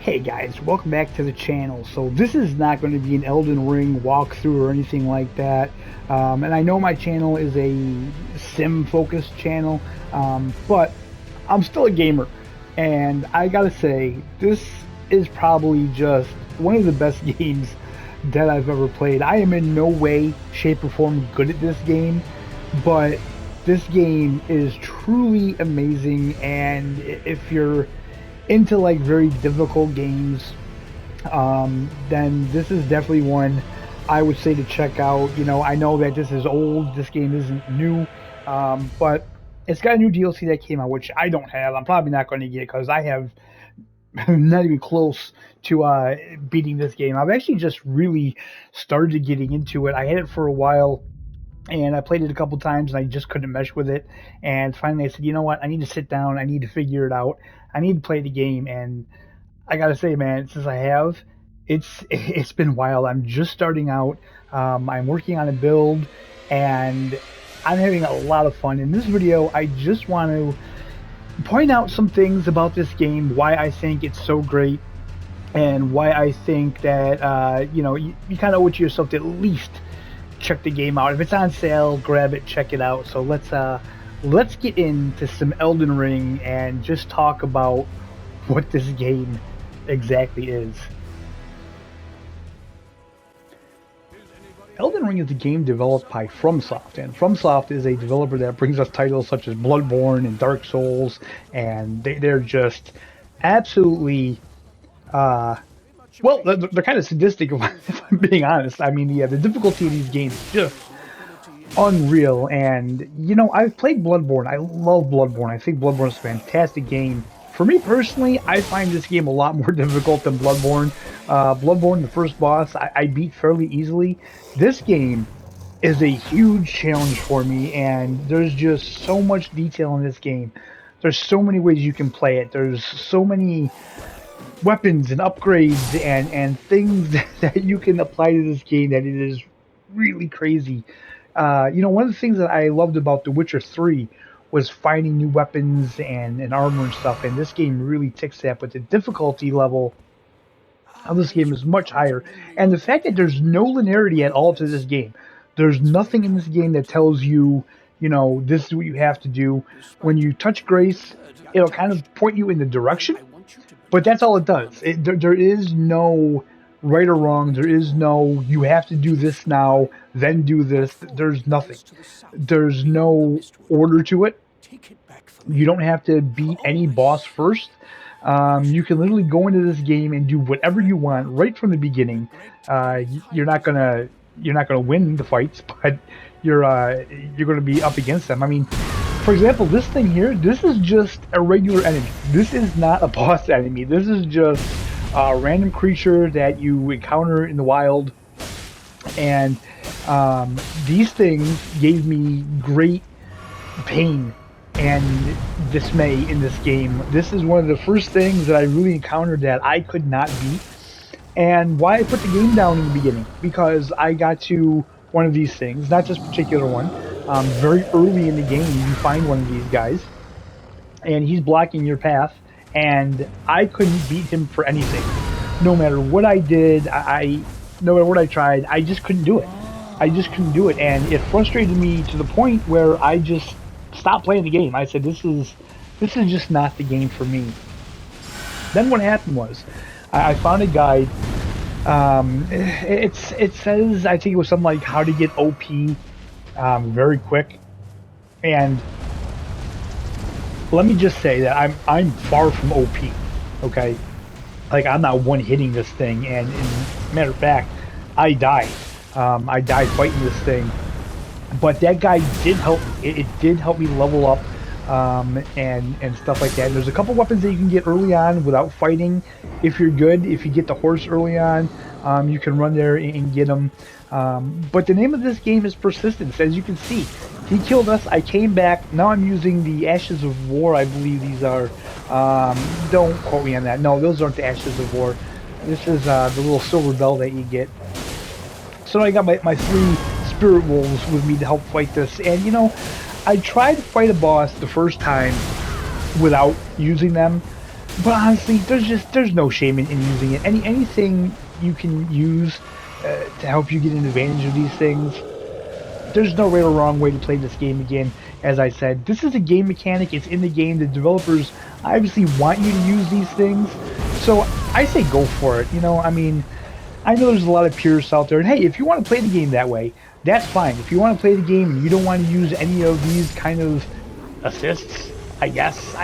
Hey guys, welcome back to the channel. So this is not going to be an Elden Ring walkthrough or anything like that. And I know my channel is a sim focused channel, but I'm still a gamer. And I gotta say, this is probably just one of the best games that I've ever played. I am in no way, shape, or form good at this game, but this game is truly amazing. And if you're into like very difficult games, then this is definitely one I would say to check out. You know, I know that this is old, this game isn't new, but it's got a new DLC that came out, which I don't have. I'm probably not going to get because I have not even close to beating this game. I've actually just really started getting into it. I had it for a while and I played it a couple times and I just couldn't mesh with it. And finally I said, you know what? I need to sit down. I need to figure it out. I need to play the game. And I gotta say, man, since I have, it's been wild. I'm just starting out. I'm working on a build, and I'm having a lot of fun. In this video, I just want to point out some things about this game, why I think it's so great, and why I think that you kind of owe it to yourself to at least check the game out. If it's on sale, grab it, check it out. So let's get into some Elden Ring and just talk about what this game exactly is. Elden Ring is a game developed by FromSoft, and FromSoft is a developer that brings us titles such as Bloodborne and Dark Souls, and they're just absolutely, well, they're kind of sadistic if I'm being honest. I mean, the difficulty of these games is just unreal, and you know, I've played Bloodborne. I love Bloodborne. I think Bloodborne is a fantastic game. For me personally, I find this game a lot more difficult than Bloodborne. Bloodborne, the first boss, I beat fairly easily. This game is a huge challenge for me, and there's just so much detail in this game. There's so many ways you can play it. There's so many weapons and upgrades and things that you can apply to this game that it is really crazy. You know, one of the things that I loved about The Witcher 3 was finding new weapons and armor and stuff, and this game really ticks that, but the difficulty level of this game is much higher. And the fact that there's no linearity at all to this game. There's nothing in this game that tells you, you know, this is what you have to do. When you touch Grace, it'll kind of point you in the direction, but that's all it does. There is no right or wrong. There is no, you have to do this now, then do this. There's nothing. There's no order to it. You don't have to beat any boss first. You can literally go into this game and do whatever you want right from the beginning. You're not gonna win the fights, but you're gonna be up against them. I mean, for example, this thing here, this is just a regular enemy. This is not a boss enemy. This is just a random creature that you encounter in the wild, and these things gave me great pain and dismay in this game. This is one of the first things that I really encountered that I could not beat, and why I put the game down in the beginning, because I got to one of these things, not this particular one, very early in the game you find one of these guys, and he's blocking your path, and I couldn't beat him for anything. No matter what I did, no matter what I tried, I just couldn't do it. I just couldn't do it, and it frustrated me to the point where I just stopped playing the game. I said, this is just not the game for me. Then what happened was, I found a guide. It says, I think it was something like how to get OP very quick, and let me just say that I'm far from OP. Okay, like I'm not one hitting this thing, and matter of fact, I died. I died fighting this thing. But that guy did help me. It did help me level up and stuff like that. And there's a couple weapons that you can get early on without fighting. If you're good, if you get the horse early on, you can run there and get them. But the name of this game is persistence. As you can see, he killed us. I came back. Now I'm using the Ashes of War, I believe these are. Don't quote me on that. No, those aren't the Ashes of War. This is the little silver bell that you get. So I got my 3 spirit wolves with me to help fight this, and you know, I tried to fight a boss the first time without using them, But honestly, there's no shame in using it. Anything you can use to help you get an advantage of these things. There's no right or wrong way to play this game again. As I said, this is a game mechanic. It's in the game. The developers obviously want you to use these things. So I say go for it. I mean, I know there's a lot of purists out there. And hey, if you want to play the game that way, that's fine. If you want to play the game and you don't want to use any of these kind of assists, I guess.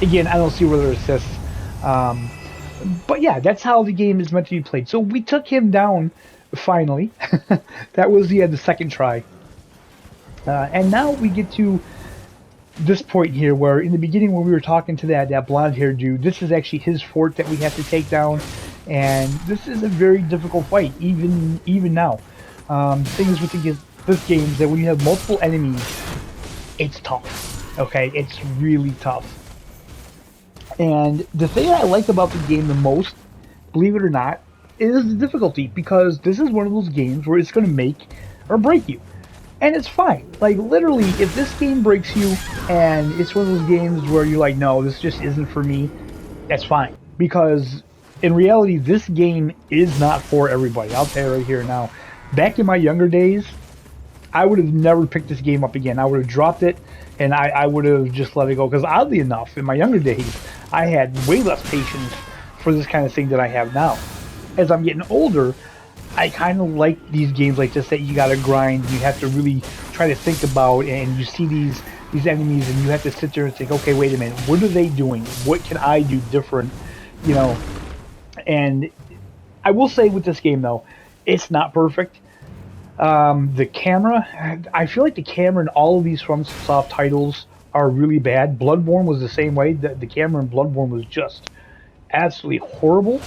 Again, I don't see where there are assists. Um, but yeah, that's how the game is meant to be played. So we took him down finally. That was the second try. And now we get to this point here where in the beginning when we were talking to that blonde haired dude, this is actually his fort that we have to take down. And this is a very difficult fight, even now. The thing is with this game is that when you have multiple enemies, it's tough. Okay, it's really tough. And the thing I like about the game the most, believe it or not, is the difficulty, because this is one of those games where it's going to make or break you. And it's fine. Like, literally, if this game breaks you and it's one of those games where you're like, no, this just isn't for me, that's fine. Because in reality, this game is not for everybody. I'll tell you right here now. Back in my younger days, I would have never picked this game up again. I would have dropped it, and I would have just let it go. Because oddly enough, in my younger days, I had way less patience for this kind of thing than I have now. As I'm getting older, I kind of like these games like this that you gotta grind. You have to really try to think about, and you see these enemies, and you have to sit there and think, okay, wait a minute, what are they doing? What can I do different? You know. And I will say with this game though, it's not perfect. The camera, I feel like the camera in all of these FromSoft titles are really bad. Bloodborne was the same way. The camera in Bloodborne was just absolutely horrible.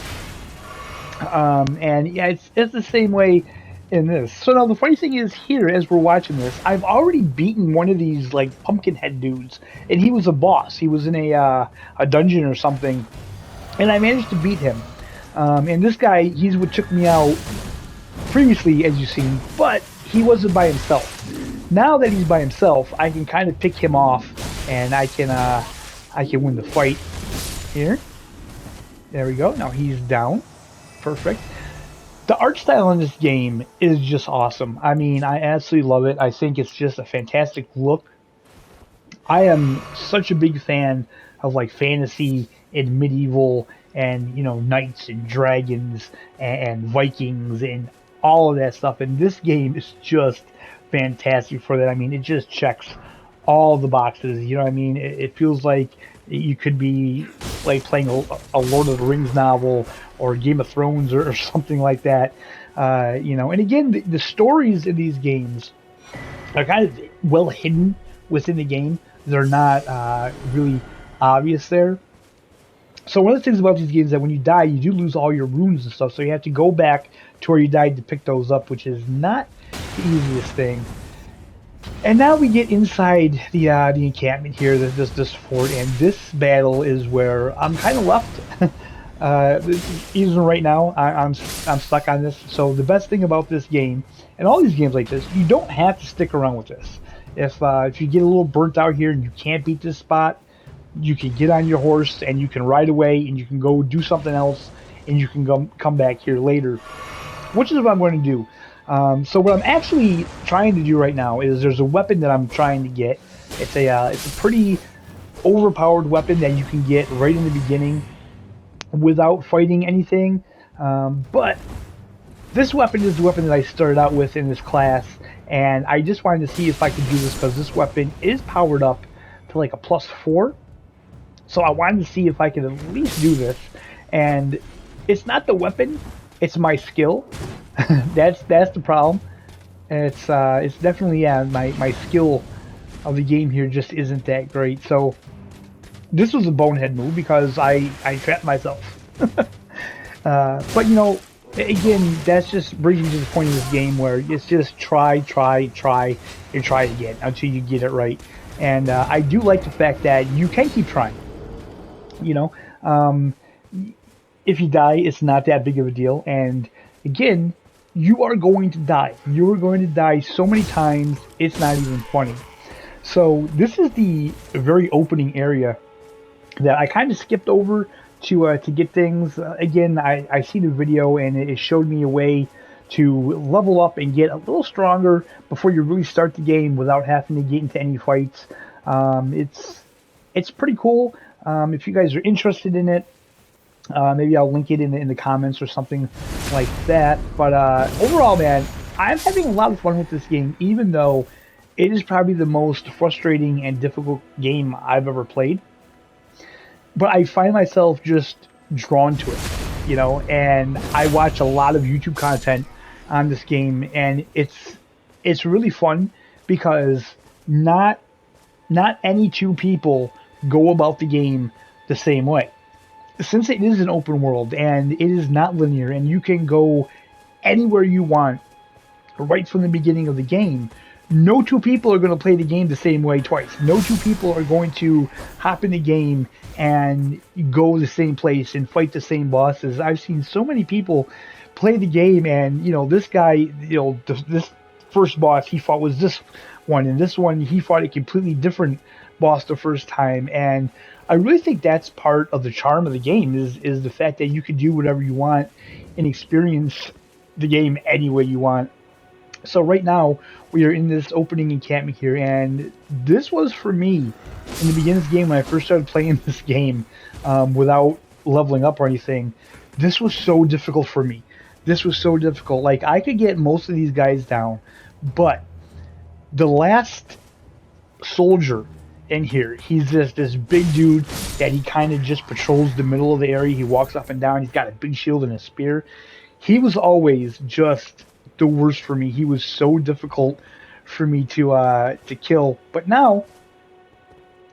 And yeah, it's the same way in this. So now the funny thing is here, as we're watching this, I've already beaten one of these like pumpkin head dudes, and he was a boss. He was in a dungeon or something, and I managed to beat him. And this guy, he's what took me out previously, as you've seen, but he wasn't by himself. Now that he's by himself, I can kind of pick him off, and I can win the fight here. There we go. Now he's down. Perfect. The art style in this game is just awesome. I mean, I absolutely love it. I think it's just a fantastic look. I am such a big fan of like fantasy and medieval and knights and dragons and Vikings and all of that stuff. And this game is just fantastic for that. I mean, it just checks all the boxes. You know what I mean? It feels like you could be like playing a Lord of the Rings novel or Game of Thrones or something like that. And again, the stories in these games are kind of well hidden within the game. They're not really obvious there. So one of the things about these games is that when you die, you do lose all your runes and stuff. So you have to go back to where you died to pick those up, which is not the easiest thing. And now we get inside the encampment here, this fort, and this battle is where I'm kind of left. Even right now, I'm stuck on this. So the best thing about this game, and all these games like this, you don't have to stick around with this. If you get a little burnt out here and you can't beat this spot, you can get on your horse and you can ride away and you can go do something else and you can come back here later, which is what I'm going to do. So what I'm actually trying to do right now is there's a weapon that I'm trying to get. It's a pretty overpowered weapon that you can get right in the beginning without fighting anything. But this weapon is the weapon that I started out with in this class, and I just wanted to see if I could do this because this weapon is powered up to like a +4. So I wanted to see if I could at least do this. And it's not the weapon, it's my skill. that's the problem. It's definitely my skill of the game here just isn't that great. So this was a bonehead move because I trapped myself. But again, that's just brings me to the point of this game where it's just try, and try again until you get it right. And I do like the fact that you can keep trying. If you die, it's not that big of a deal. And again, you are going to die. You are going to die so many times, it's not even funny. So this is the very opening area that I kind of skipped over to get things. Again, I see the video and it showed me a way to level up and get a little stronger before you really start the game without having to get into any fights. It's pretty cool. If you guys are interested in it, maybe I'll link it in the comments or something like that. But overall, man, I'm having a lot of fun with this game, even though it is probably the most frustrating and difficult game I've ever played. But I find myself just drawn to it, and I watch a lot of YouTube content on this game, and it's really fun because not not any two people go about the game the same way. Since it is an open world and it is not linear and you can go anywhere you want right from the beginning of the game, no two people are going to play the game the same way twice. No two people are going to hop in the game and go the same place and fight the same bosses. I've seen so many people play the game, and this guy, this first boss he fought was this one, and this one he fought a completely different boss the first time. And I really think that's part of the charm of the game is the fact that you can do whatever you want and experience the game any way you want. So right now we are in this opening encampment here, and this was for me in the beginning of the game when I first started playing this game without leveling up or anything. This was so difficult for me. This was so difficult. Like, I could get most of these guys down, but the last soldier in here, he's this big dude that he kind of just patrols the middle of the area. He walks up and down. He's got a big shield and a spear. He was always just the worst for me. He was so difficult for me to kill. But now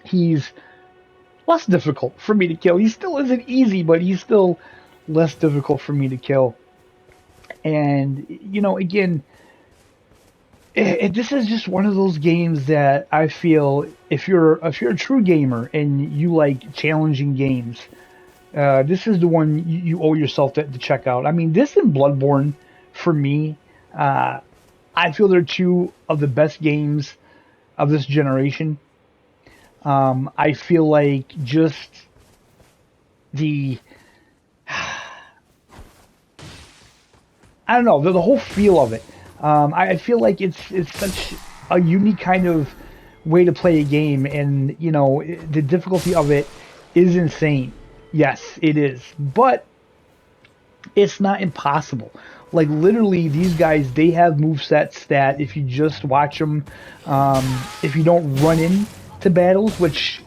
he's less difficult for me to kill. He still isn't easy, but he's still less difficult for me to kill. And again, this is just one of those games that I feel if you're a true gamer and you like challenging games, this is the one you owe yourself to check out. I mean, this and Bloodborne, for me, I feel they're two of the best games of this generation. I feel like just the I don't know, the whole feel of it. I feel like it's such a unique kind of way to play a game, and the difficulty of it is insane. Yes, it is, but it's not impossible. Like, literally, these guys, they have movesets that if you just watch them, if you don't run into battles, which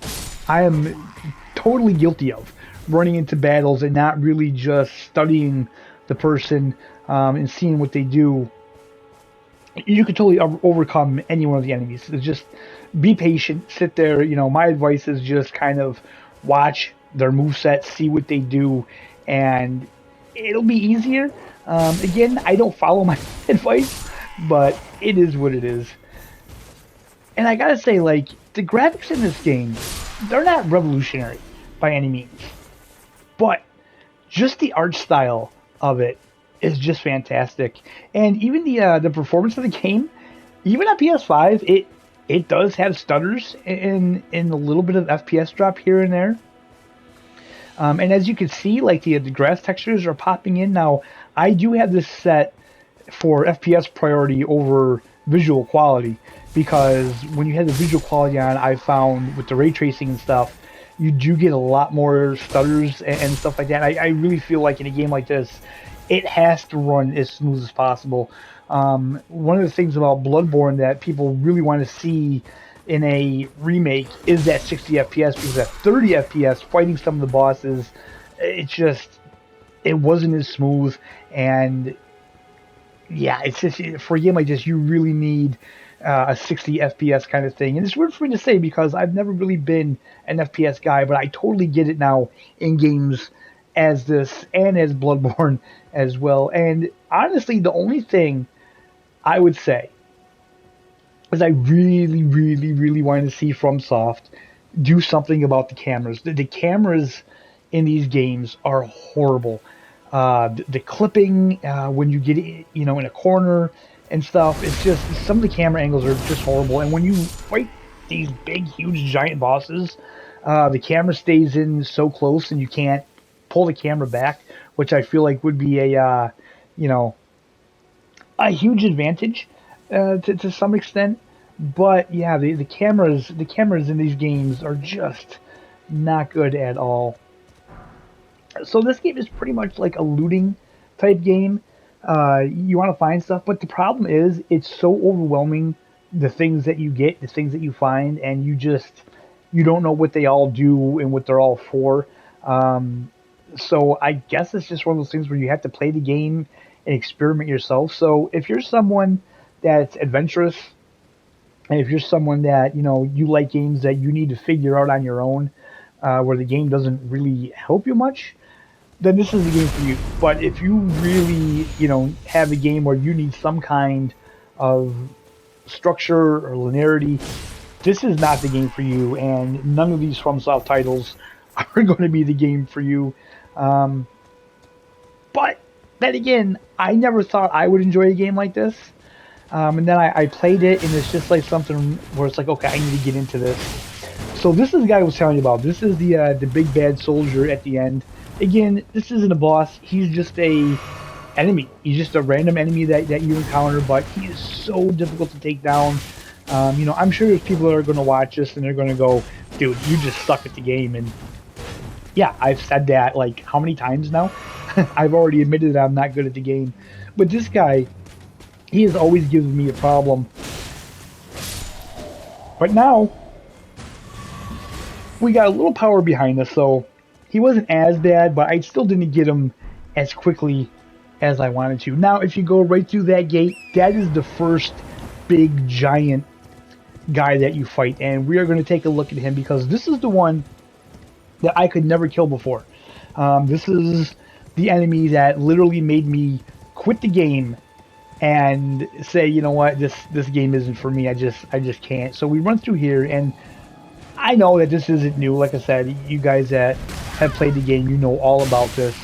I am totally guilty of, running into battles and not really just studying the person and seeing what they do, you can totally overcome any one of the enemies. It's just be patient, sit there. My advice is just kind of watch their moveset, see what they do, and it'll be easier. Again, I don't follow my advice, but it is what it is. And I gotta say, like, the graphics in this game, they're not revolutionary by any means, but just the art style of it is just fantastic. And even the performance of the game, even on PS5, it does have stutters and a little bit of FPS drop here and there. And as you can see, like, the grass textures are popping in. Now, I do have this set for FPS priority over visual quality, because when you have the visual quality on, I found with the ray tracing and stuff, you do get a lot more stutters and stuff like that. I really feel like in a game like this, it has to run as smooth as possible. One of the things about Bloodborne that people really want to see in a remake is that 60 FPS, because at 30 FPS fighting some of the bosses, it wasn't as smooth. And yeah, it's just, for a game like this, you really need a 60 FPS kind of thing. And it's weird for me to say because I've never really been an FPS guy, but I totally get it now in games as this and as Bloodborne as well. And honestly, the only thing I would say is I really, really, really want to see FromSoft do something about the cameras. The cameras in these games are horrible. The clipping when you get in a corner and stuff, it's just, some of the camera angles are just horrible. And when you fight these big, huge, giant bosses, The camera stays in so close, and you can't pull the camera back, which I feel like would be you know, a huge advantage to some extent. But yeah, the cameras in these games are just not good at all. So this game is pretty much like a looting type game. You want to find stuff, but the problem is it's so overwhelming. The things that you get, the things that you find, and you don't know what they all do and what they're all for. So I guess it's just one of those things where you have to play the game and experiment yourself. So if you're someone that's adventurous, and if you're someone that you like games that you need to figure out on your own, where the game doesn't really help you much, then this is the game for you. But if you really, have a game where you need some kind of structure or linearity, this is not the game for you. And none of these FromSoft titles are going to be the game for you. Um, but then again, I never thought I would enjoy a game like this. And then I played it, and it's just like something where it's like, okay, I need to get into this. So this is the guy I was telling you about. This is the big bad soldier at the end. Again, this isn't a boss. He's just a enemy. He's just a random enemy that you encounter, but he is so difficult to take down. I'm sure there's people that are going to watch this and they're going to go, dude, you just suck at the game. And yeah, I've said that like how many times now? I've already admitted that I'm not good at the game. But this guy, he has always given me a problem. But now, we got a little power behind us, so he wasn't as bad, but I still didn't get him as quickly as I wanted to. Now, if you go right through that gate, that is the first big giant guy that you fight, and we are going to take a look at him because this is the one that I could never kill before. This is the enemy that literally made me quit the game and say, you know what, this game isn't for me. I just can't. So we run through here, and I know that this isn't new. Like I said, you guys that have played the game, you know all about this.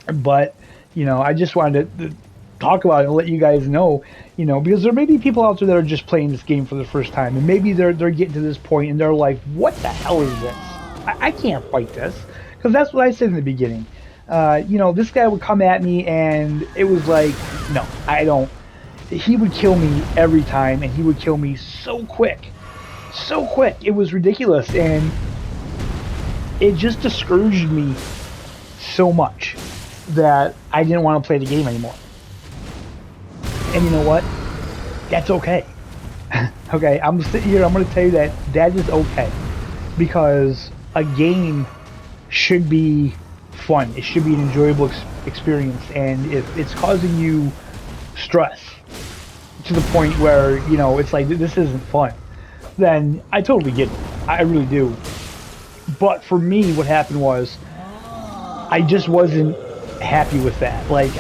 But I just wanted to talk about it and let you guys know, because there may be people out there that are just playing this game for the first time, and maybe they're getting to this point and they're like, what the hell is this? I can't fight this, because that's what I said in the beginning. This guy would come at me and it was like, no, I don't. He would kill me every time, and he would kill me so quick. So quick. It was ridiculous, and it just discouraged me so much that I didn't want to play the game anymore. And you know what? That's okay. Okay, I'm sitting here, I'm going to tell you that is okay. Because a game should be fun. It should be an enjoyable experience. And if it's causing you stress to the point where, it's like, this isn't fun, then I totally get it. I really do. But for me, what happened was, I just wasn't happy with that. Like,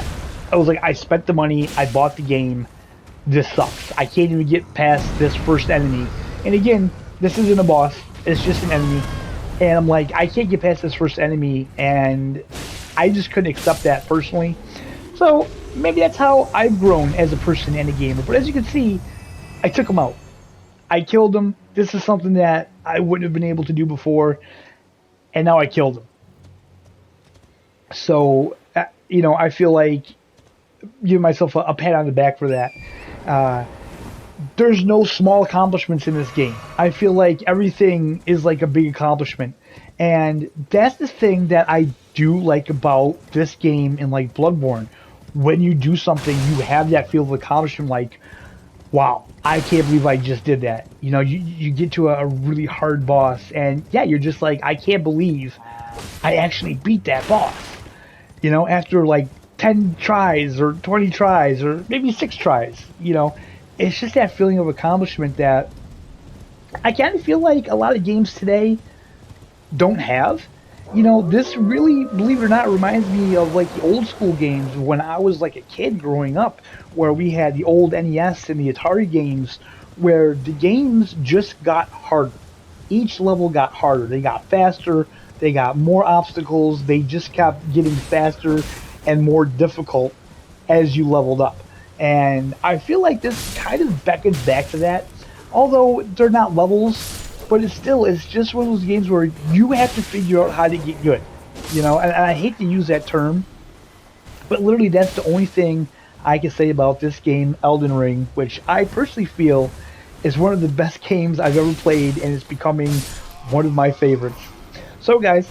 I was like, I spent the money, I bought the game, this sucks. I can't even get past this first enemy. And again, this isn't a boss, it's just an enemy. And I'm like, I can't get past this first enemy, and I just couldn't accept that personally. So, maybe that's how I've grown as a person and a gamer. But as you can see, I took him out. I killed him. This is something that I wouldn't have been able to do before, and now I killed him. So, I feel like give myself a pat on the back for that. There's no small accomplishments in this game. I feel like everything is like a big accomplishment, and that's the thing that I do like about this game and like Bloodborne. When you do something, you have that feel of accomplishment, like, wow, I can't believe I just did that. You get to a really hard boss, and yeah, you're just like, I can't believe I actually beat that boss. After like 10 tries or 20 tries or maybe 6 tries, it's just that feeling of accomplishment that I kind of feel like a lot of games today don't have. This really, believe it or not, reminds me of like the old school games when I was like a kid growing up, where we had the old NES and the Atari games, where the games just got harder. Each level got harder. They got faster. They got more obstacles. They just kept getting faster and more difficult as you leveled up. And I feel like this kind of beckons back to that. Although they're not levels, but it's just one of those games where you have to figure out how to get good. You know, and I hate to use that term, but literally that's the only thing I can say about this game, Elden Ring, which I personally feel is one of the best games I've ever played, and it's becoming one of my favorites. So, guys,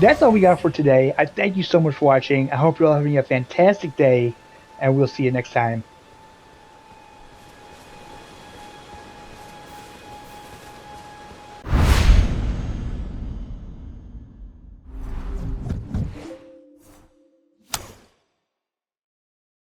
that's all we got for today. I thank you so much for watching. I hope you're all having a fantastic day, and we'll see you next time.